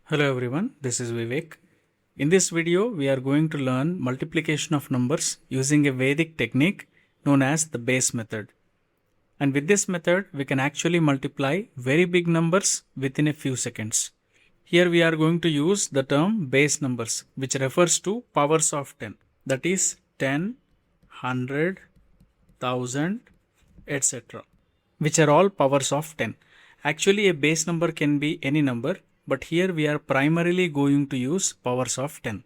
Hello everyone, this is Vivek. In this video, we are going to learn multiplication of numbers using a Vedic technique known as the base method. And with this method, we can actually multiply very big numbers within a few seconds. Here we are going to use the term base numbers, which refers to powers of 10. That is 10, 100, 1000, etc. which are all powers of 10. Actually, a base number can be any number, but here we are primarily going to use powers of 10.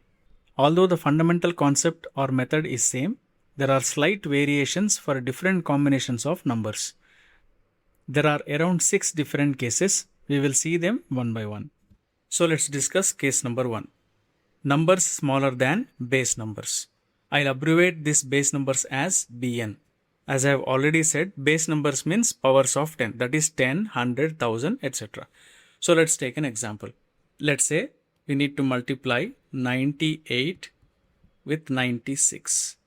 Although the fundamental concept or method is same, there are slight variations for different combinations of numbers. There are around 6 different cases. We will see them one by one. So let's discuss case number 1. Numbers smaller than base numbers. I'll abbreviate these base numbers as BN. As I have already said, base numbers means powers of 10, that is 10, 100, 1000, etc. So let's take an example. Let's say we need to multiply 98 with 96.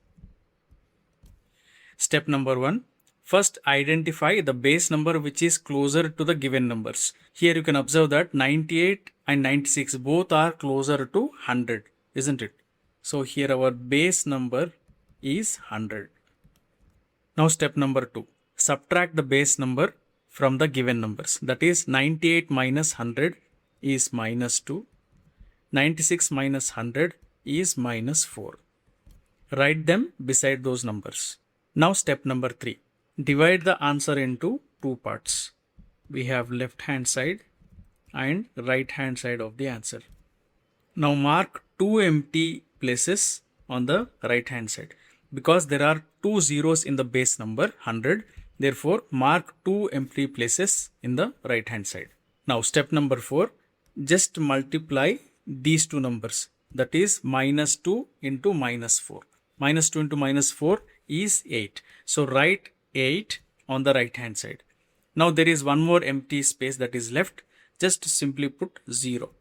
Step number 1. First identify the base number which is closer to the given numbers. Here you can observe that 98 and 96 both are closer to 100, isn't it? So here our base number is 100. Now step number 2. Subtract the base number from the given numbers. That is 98 minus 100 is minus 2. 96 minus 100 is minus 4. Write them beside those numbers. Now step number 3. Divide the answer into two parts. We have left hand side and right hand side of the answer. Now mark two empty places on the right hand side. Because there are two zeros in the base number 100, therefore mark two empty places in the right hand side. Now step number 4, just multiply these two numbers, that is minus 2 into minus 4. Minus 2 into minus 4 is 8. So write 8 on the right hand side. Now there is one more empty space that is left, just simply put 0.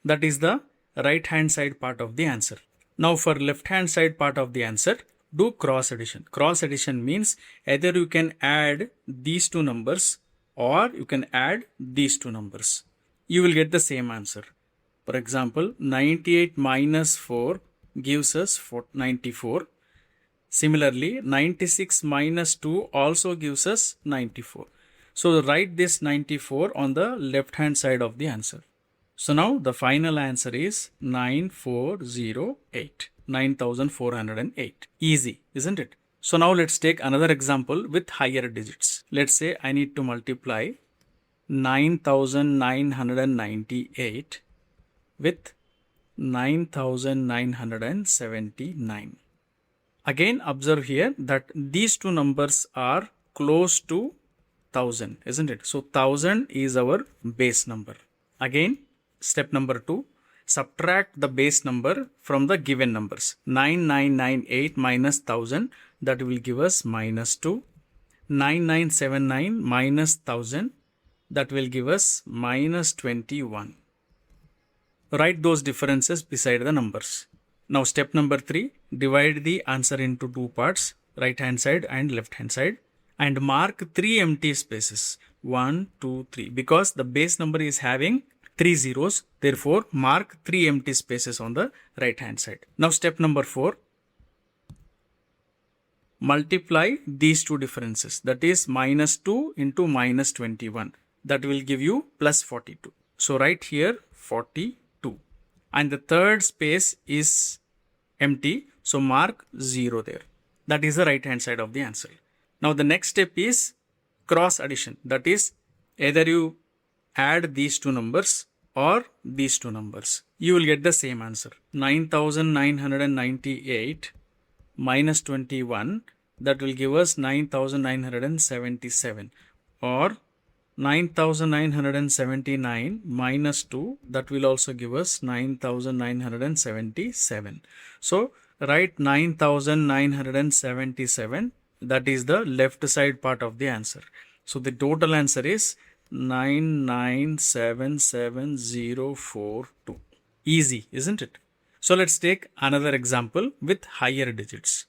That is the right hand side part of the answer. Now for left hand side part of the answer, do cross addition. Cross addition means either you can add these two numbers or you can add these two numbers. You will get the same answer. For example, 98 minus 4 gives us 94. Similarly, 96 minus 2 also gives us 94. So write this 94 on the left hand side of the answer. So now the final answer is 9408. 9408. Easy, isn't it? So now let's take another example with higher digits. Let's say I need to multiply 9998 with 9979. Again observe here that these two numbers are close to 1000, isn't it? So 1000 is our base number. Again, step number 2, subtract the base number from the given numbers. 9998 minus 1000, that will give us minus 2. 9979 minus 1000, that will give us minus 21. Write those differences beside the numbers. Now step number 3, divide the answer into two parts, right hand side and left hand side, and mark 3 empty spaces. 1, 2, 3. Because the base number is having 3 zeros, therefore mark 3 empty spaces on the right hand side. Now step number 4, multiply these two differences, that is minus 2 into minus 21. That will give you plus 42. So write here 42. And the third space is empty, so mark 0 there. That is the right hand side of the answer. Now the next step is cross addition. That is either you add these two numbers or these two numbers. You will get the same answer. 9998 minus 21, that will give us 9977, or 9979 minus 2, that will also give us 9977. So write 9977, that is the left side part of the answer. So the total answer is 9977042. Easy, isn't it? So let's take another example with higher digits.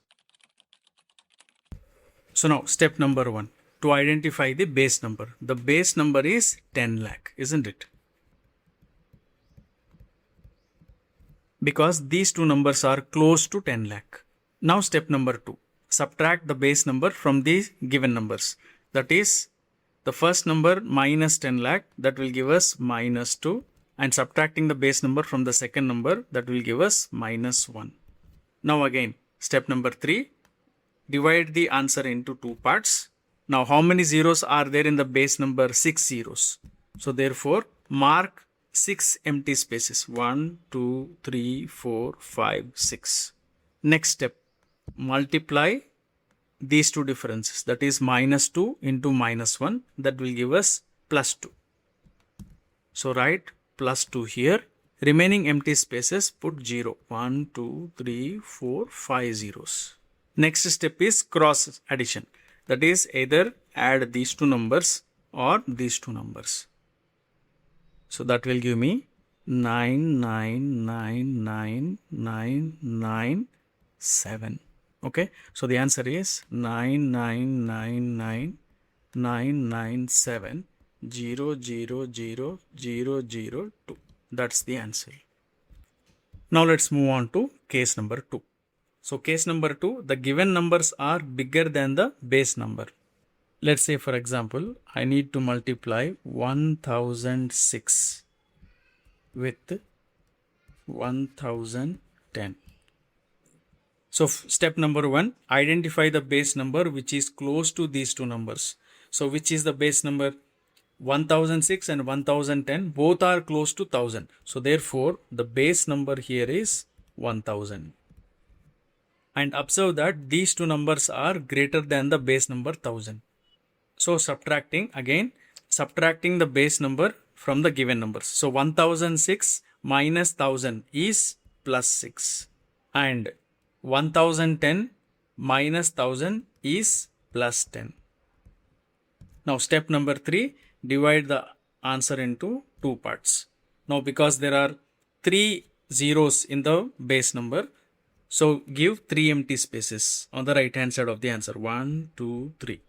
So now step number 1. To identify the base number. The base number is 10 lakh, isn't it? because these two numbers are close to 10 lakh. Now step number 2. Subtract the base number from these given numbers. That is, the first number minus 10 lakh, that will give us minus 2, and subtracting the base number from the second number, that will give us minus 1. Now again, step number 3, divide the answer into two parts. Now how many zeros are there in the base number? 6 zeros. So therefore, mark 6 empty spaces. 1, 2, 3, 4, 5, 6. Next step, multiply these two differences. That is minus 2 into minus 1. That will give us plus 2. So write plus 2 here. Remaining empty spaces, put 0. 1, 2, 3, 4, 5 zeros. Next step is cross addition. That is either add these two numbers or these two numbers. So that will give me 9999997. Okay. So the answer is 9999997000002. That's the answer. Now let's move on to case number 2. So case number 2, the given numbers are bigger than the base number. Let's say, for example, I need to multiply 1006 with 1010. So step number 1, identify the base number which is close to these two numbers. So which is the base number? 1006 and 1010 both are close to 1000. So therefore, the base number here is 1000. And observe that these two numbers are greater than the base number 1000. So subtracting the base number from the given numbers. So 1006 minus 1000 is plus 6. And 1010 minus 1000 is plus 10. Now step number 3, divide the answer into two parts. Now because there are 3 zeros in the base number, so give 3 empty spaces on the right hand side of the answer. 1, 2, 3.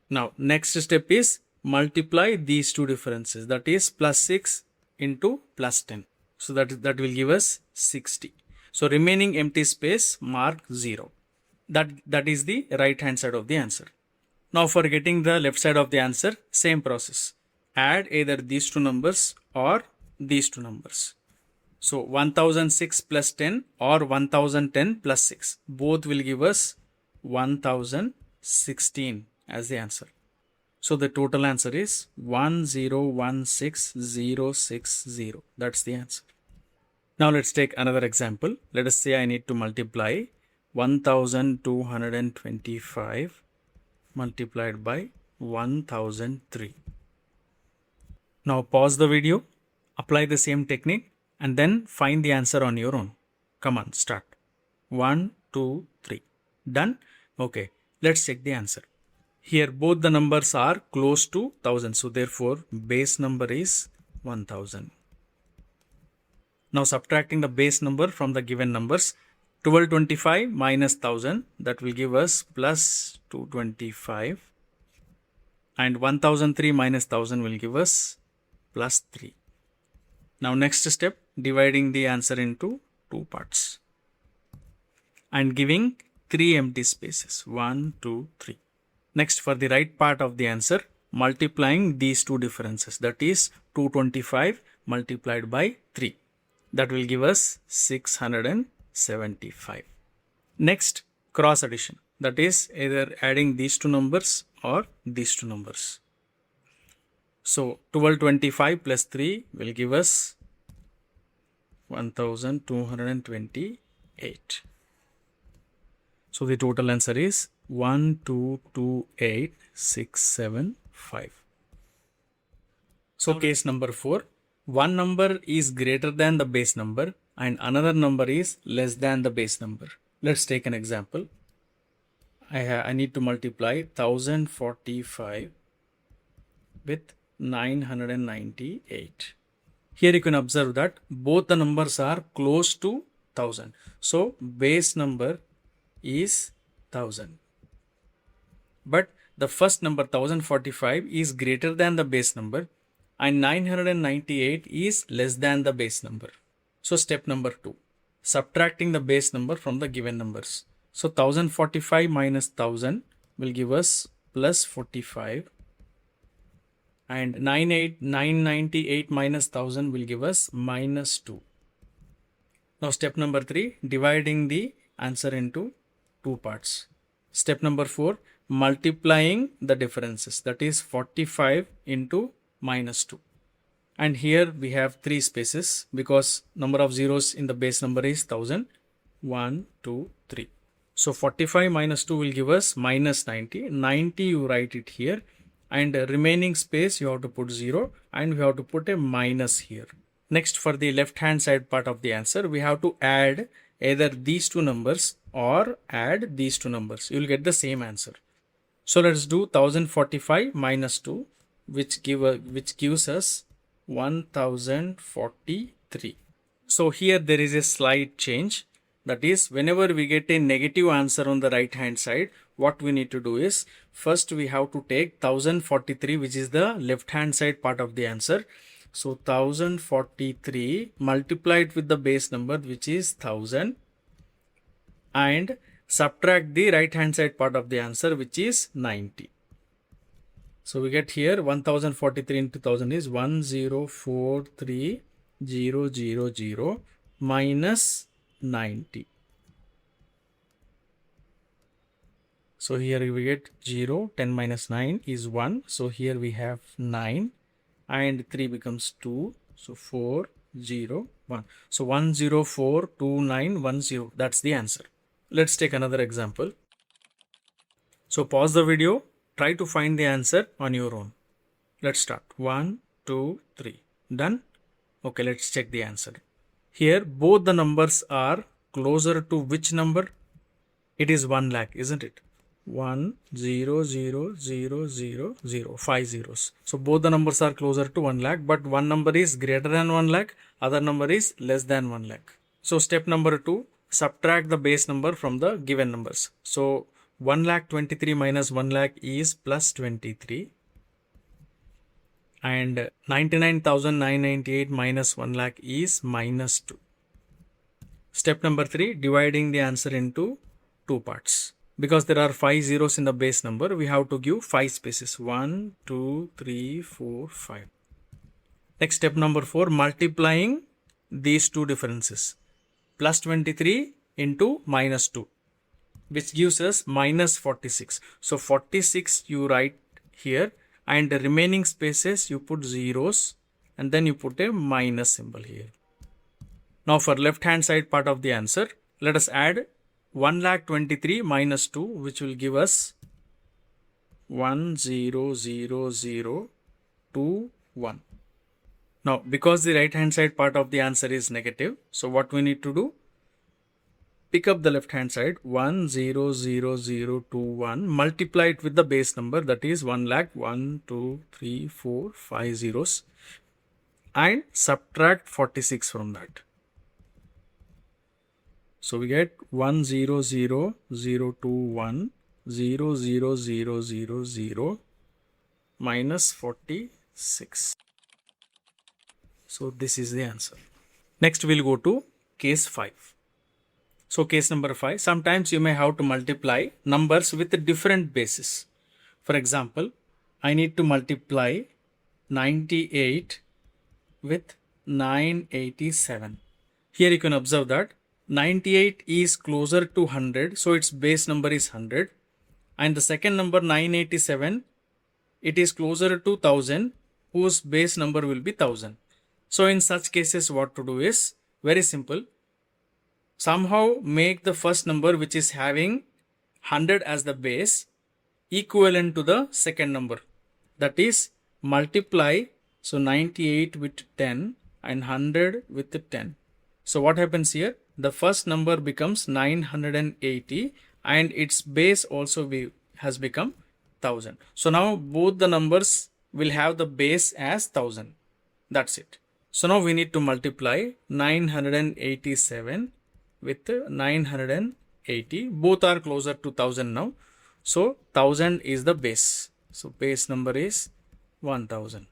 Now next step is multiply these two differences. That is plus 6 into plus 10. So that will give us 60. So remaining empty space, mark 0. That is the right hand side of the answer. Now for getting the left side of the answer, same process. Add either these two numbers or these two numbers. So 1006 plus 10 or 1010 plus 6. Both will give us 1016 as the answer. So the total answer is 1016060. That's the answer. Now let's take another example. Let us say I need to multiply 1225 multiplied by 1003. Now pause the video, apply the same technique, and then find the answer on your own. Come on, start. 1, 2, 3. Done? Okay, let's check the answer. Here both the numbers are close to 1000. So therefore base number is 1000. Now subtracting the base number from the given numbers. 1225 minus 1000, that will give us plus 225. And 1003 minus 1000 will give us plus 3. Now next step, dividing the answer into two parts and giving 3 empty spaces. 1, 2, 3. Next, for the right part of the answer, multiplying these two differences. That is 225 multiplied by 3. That will give us 675. Next, cross addition. That is either adding these two numbers or these two numbers. So 1225 plus 3 will give us 1228. So the total answer is 1228675. So case number 4. One number is greater than the base number and another number is less than the base number. Let's take an example. I need to multiply 1045 with 998. Here you can observe that both the numbers are close to 1000. So base number is 1000. But the first number 1045 is greater than the base number and 998 is less than the base number. So step number 2. subtracting the base number from the given numbers. So 1045 minus 1000 will give us plus 45, and 998 minus 1000 will give us minus 2. Now step number 3, dividing the answer into two parts. Step number 4, multiplying the differences, that is 45 into minus 2. And here we have 3 spaces because number of zeros in the base number is 1000. 1, 2, 3. So 45 minus 2 will give us minus 90. 90 you write it here, and remaining space you have to put 0 and we have to put a minus here. Next, for the left hand side part of the answer, we have to add either these two numbers or add these two numbers. You will get the same answer. So let's do 1045 minus 2, which gives us 1043. So here there is a slight change. That is, whenever we get a negative answer on the right hand side, what we need to do is, first we have to take 1043, which is the left hand side part of the answer. So 1043 multiplied with the base number, which is 1000, and subtract the right hand side part of the answer, which is 90. So we get here 1043 into 1000 is 1043000 minus 90. So here we get 0, 10 minus 9 is 1. So here we have 9 and 3 becomes 2. So 4, 0, 1. So 1042910. That's the answer. Let's take another example. So pause the video. Try to find the answer on your own. Let's start. 1, 2, 3. Done? Okay, let's check the answer. Here both the numbers are closer to which number? It is 1 lakh, isn't it? 1 0 0 0 0 0, 5 zeros. So both the numbers are closer to 1 lakh, but one number is greater than 1 lakh, other number is less than 1 lakh. So step number 2, subtract the base number from the given numbers. So 1 lakh 23 minus 1 lakh is plus 23. And 99,998 minus 1 lakh is minus 2. Step number 3, dividing the answer into two parts. Because there are 5 zeros in the base number, we have to give 5 spaces. 1, 2, 3, 4, 5. Next, step number 4, multiplying these two differences. Plus 23 into minus 2, which gives us minus 46. So 46 you write here, and the remaining spaces you put zeros and then you put a minus symbol here. Now for left hand side part of the answer, let us add 1,23,000 minus 2, which will give us 100021. Now because the right hand side part of the answer is negative, so what we need to do? Pick up the left hand side, 100021, multiply it with the base number, that is 1 lakh, 1, 2, 3, 4, 5 zeros, and subtract 46 from that. So we get 100021 00000 minus 46. So this is the answer. Next we'll go to case 5. So case number 5, sometimes you may have to multiply numbers with different bases. For example, I need to multiply 98 with 987. Here you can observe that 98 is closer to 100, so its base number is 100. And the second number 987, it is closer to 1000, whose base number will be 1000. So in such cases, what to do is very simple. Somehow make the first number, which is having 100 as the base, equivalent to the second number. That is, multiply, so 98 with 10 and 100 with 10. So what happens here? The first number becomes 980 and its base also has become 1000. So now both the numbers will have the base as 1000. That's it. So now we need to multiply 987 with 980. Both are closer to 1000 now. So 1000 is the base. So base number is 1000.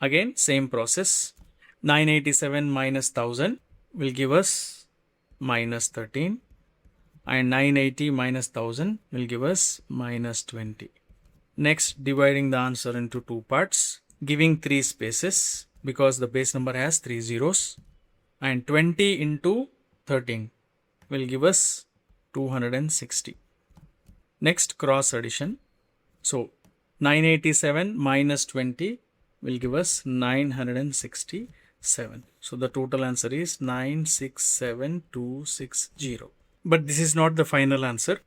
Again, same process. 987 minus 1000 will give us minus 13, and 980 minus 1000 will give us minus 20. Next, dividing the answer into two parts, giving 3 spaces because the base number has 3 zeros, and 20 into 13 will give us 260. Next, cross addition. So 987 minus 20 will give us 967. So the total answer is 967260. But this is not the final answer,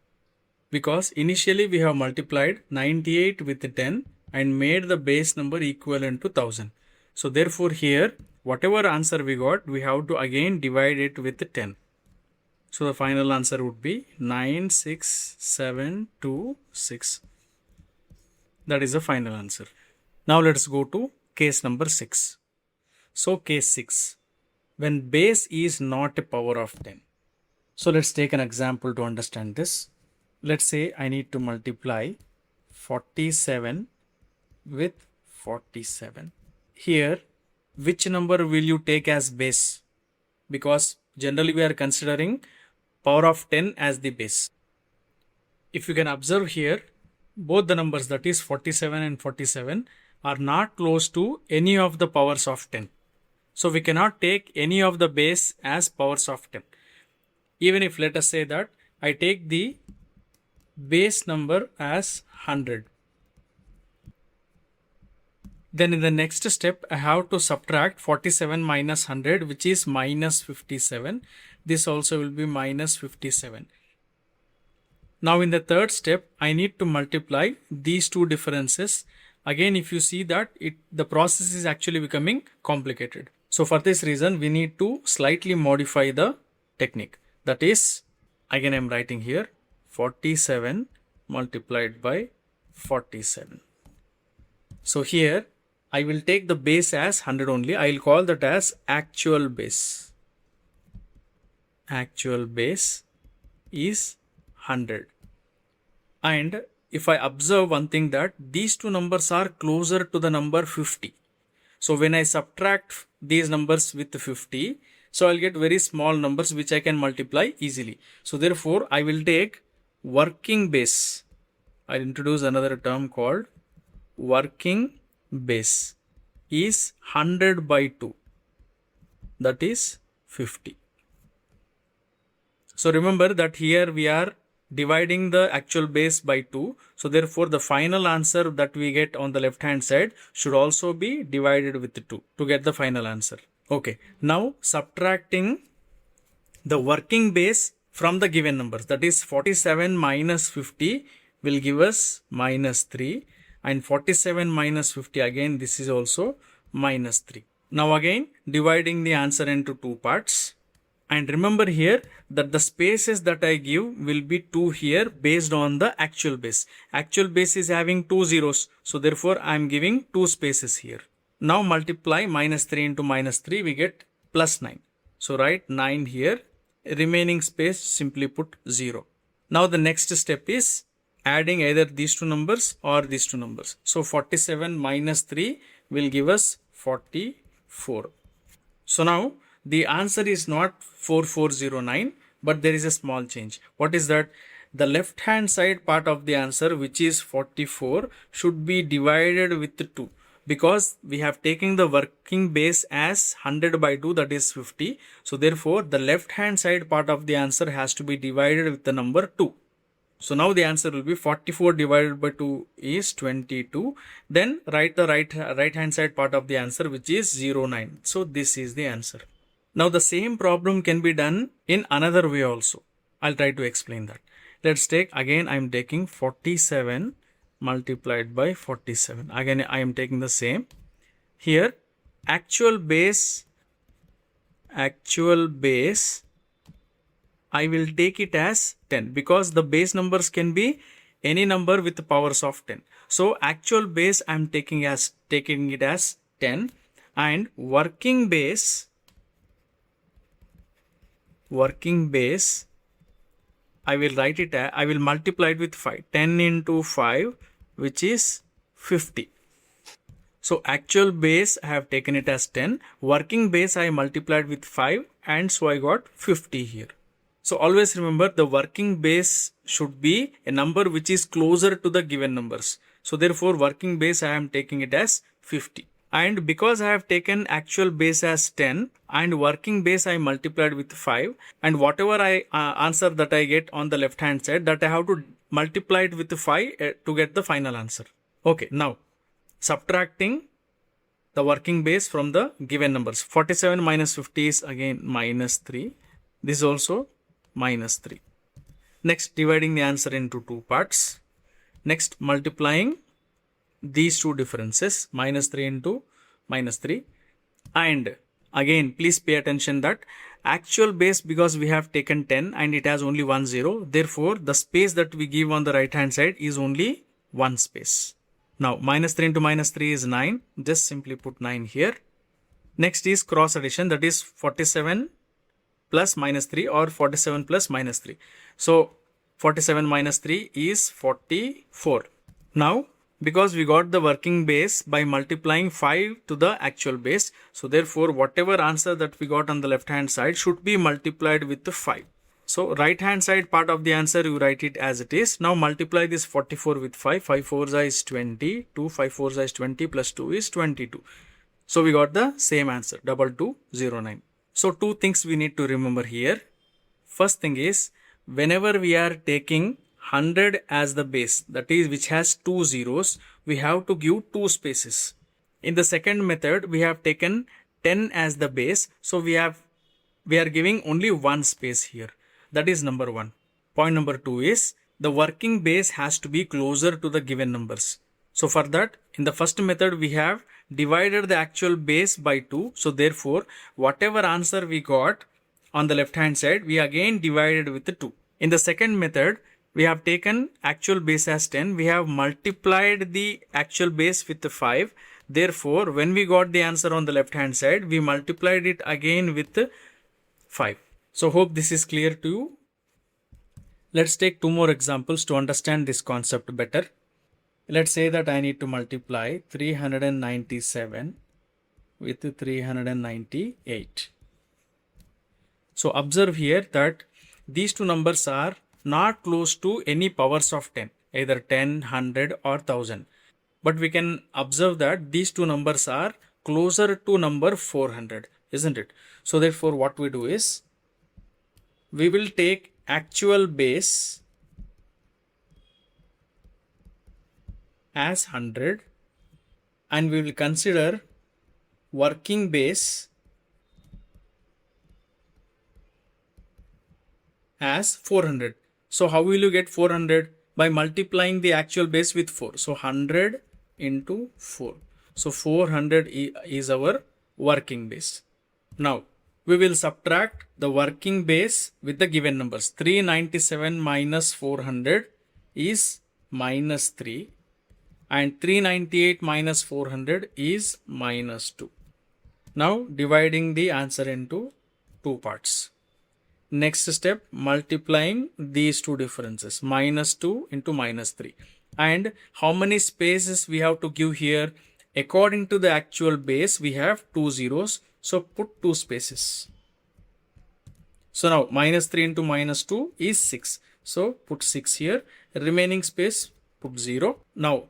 because initially we have multiplied 98 with 10 and made the base number equivalent to 1000. So therefore here, whatever answer we got, we have to again divide it with 10. So the final answer would be 96726. That is the final answer. Now let's go to case number 6. So case 6, when base is not a power of 10. So let's take an example to understand this. Let's say I need to multiply 47 with 47. Here, which number will you take as base? Because generally we are considering power of 10 as the base. If you can observe here, both the numbers, that is 47 and 47, are not close to any of the powers of 10. So we cannot take any of the base as powers of 10. Even if, let us say that I take the base number as 100. Then in the next step, I have to subtract 47 minus 100, which is minus 57. This also will be minus 57. Now in the third step, I need to multiply these two differences. Again, if you see that the process is actually becoming complicated. So for this reason, we need to slightly modify the technique. That is, again I am writing here 47 multiplied by 47. So here I will take the base as 100 only. I will call that as actual base. Actual base is 100. And if I observe one thing, that these two numbers are closer to the number 50. So when I subtract these numbers with 50, so I'll get very small numbers which I can multiply easily. So therefore I will take working base. I'll introduce another term called working base is 100 by 2. That is 50. So remember that here we are dividing the actual base by 2. So therefore the final answer that we get on the left hand side should also be divided with 2 to get the final answer. Okay, now subtracting the working base from the given numbers, that is 47 minus 50 will give us minus 3, and 47 minus 50, again this is also minus 3. Now again dividing the answer into two parts, and remember here that the spaces that I give will be 2 here based on the actual base. Actual base is having 2 zeros, so therefore I am giving 2 spaces here. Now multiply minus 3 into minus 3, we get plus 9. So write 9 here, remaining space simply put 0. Now the next step is adding either these two numbers or these two numbers. So 47 minus 3 will give us 44. So now the answer is not 4409, but there is a small change. What is that? The left hand side part of the answer, which is 44, should be divided with 2. Because we have taken the working base as 100 by 2, that is 50. So therefore the left hand side part of the answer has to be divided with the number 2. So now the answer will be 44 divided by 2 is 22. Then write the right hand side part of the answer, which is 09. So this is the answer. Now the same problem can be done in another way also. I'll try to explain that. Let's take, again I am taking 47 multiplied by 47. Again I am taking the same. Here actual base I will take it as 10, because the base numbers can be any number with the powers of 10. So actual base I am taking it as 10, and working base I will write it I will multiply it with 5. 10 into 5, which is 50. So actual base I have taken it as 10. Working base I multiplied with 5, and so I got 50 here. So always remember the working base should be a number which is closer to the given numbers. So therefore working base I am taking it as 50. And because I have taken actual base as 10 and working base I multiplied with 5, and whatever I answer that I get on the left hand side, that I have to multiply it with 5 to get the final answer. Okay, now subtracting the working base from the given numbers. 47 minus 50 is again minus 3. This is also minus 3. Next, dividing the answer into two parts. Next, multiplying these two differences, minus 3 into minus 3. And again, please pay attention that actual base, because we have taken 10 and it has only 1 0. Therefore, the space that we give on the right hand side is only one space. Now, minus 3 into minus 3 is 9. Just simply put 9 here. Next is cross addition, that is 47 plus minus 3 or 47 plus minus 3. So, 47 minus 3 is 44. Now, because we got the working base by multiplying 5 to the actual base, so therefore whatever answer that we got on the left hand side should be multiplied with the 5. So right hand side part of the answer you write it as it is. Now multiply this 44 with 5. 5 4s is 20. 2 5 4s is 20 plus 2 is 22. So we got the same answer, 2209. So two things we need to remember here. First thing is, whenever we are taking 100 as the base, that is which has two zeros, we have to give two spaces. In the second method, we have taken 10 as the base, so we are giving only one space here. That is number one. Point number two is, the working base has to be closer to the given numbers. So for that, in the first method, we have divided the actual base by 2. So therefore, whatever answer we got on the left hand side, we again divided with the 2. In the second method, we have taken actual base as 10. We have multiplied the actual base with the 5. Therefore, when we got the answer on the left hand side, we multiplied it again with the 5. So hope this is clear to you. Let's take two more examples to understand this concept better. Let's say that I need to multiply 397 with 398. So observe here that these two numbers are not close to any powers of 10, either 10, 100 or 1000. But we can observe that these two numbers are closer to number 400, isn't it? So therefore what we do is, we will take actual base as 100 and we will consider working base as 400. So how will you get 400? By multiplying the actual base with 4. So 100 into 4. So 400 is our working base. Now we will subtract the working base with the given numbers. 397 minus 400 is minus 3 and 398 minus 400 is minus 2. Now dividing the answer into two parts. Next step, multiplying these two differences, minus 2 into minus 3. And how many spaces we have to give here? According to the actual base, we have two zeros. So put two spaces. So now minus 3 into minus 2 is 6. So put 6 here. Remaining space, put 0. Now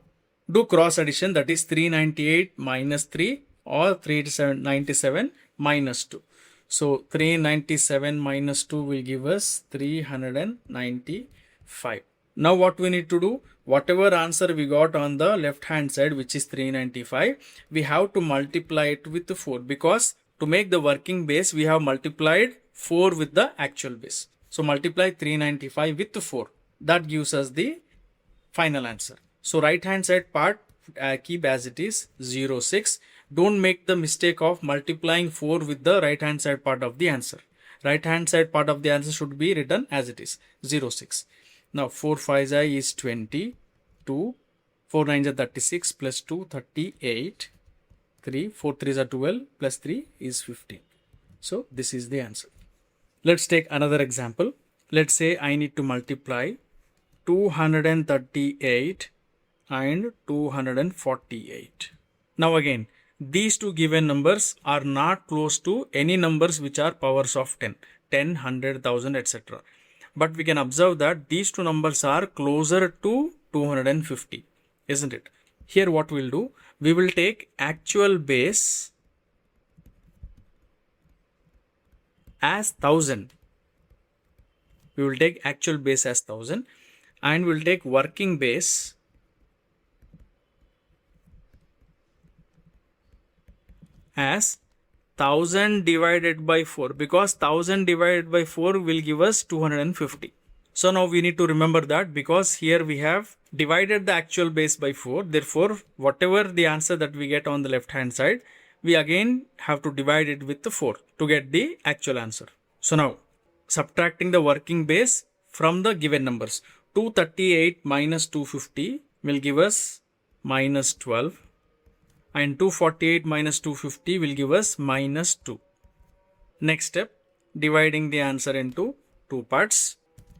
do cross addition, that is 398 minus 3 or 397 minus 2. So 397 minus 2 will give us 395. Now what we need to do? Whatever answer we got on the left hand side, which is 395, we have to multiply it with 4, because to make the working base, we have multiplied 4 with the actual base. So multiply 395 with 4. That gives us the final answer. So right hand side part keep as it is, 06. Don't make the mistake of multiplying 4 with the right hand side part of the answer. Right hand side part of the answer should be written as it is, 06. Now 4 5 is 20, 2, 4 9 is 36 plus 2 38, 3, 4 3 is 12 plus 3 is 15. So this is the answer. Let's take another example. Let's say I need to multiply 238 and 248. Now again, these two given numbers are not close to any numbers which are powers of 10. 10, 100, 1000, etc. But we can observe that these two numbers are closer to 250, isn't it? Here what we'll do, we will take actual base as 1000. We will take actual base as 1000 and we'll take working base as 1000 divided by 4, because 1000 divided by 4 will give us 250. So now we need to remember that, because here we have divided the actual base by 4. Therefore, whatever the answer that we get on the left hand side, we again have to divide it with the 4 to get the actual answer. So now, subtracting the working base from the given numbers, 238 minus 250 will give us minus 12. And 248 minus 250 will give us minus 2. Next step, dividing the answer into two parts.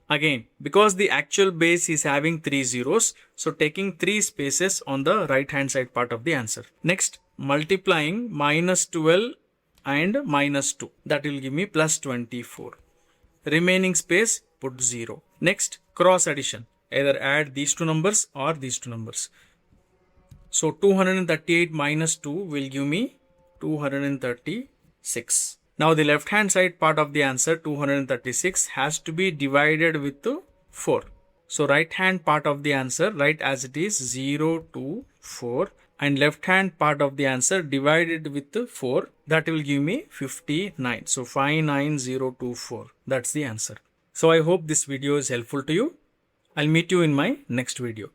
Again, because the actual base is having 3 zeros, so taking 3 spaces on the right hand side part of the answer. Next, multiplying minus 12 and minus 2. That will give me plus 24. Remaining space, put 0. Next, cross addition. Either add these two numbers or these two numbers. So 238 minus 2 will give me 236. Now the left hand side part of the answer 236 has to be divided with 4. So right hand part of the answer, write as it is 0 to 4, and left hand part of the answer divided with 4, that will give me 59. So 59024, that's the answer. So I hope this video is helpful to you. I'll meet you in my next video.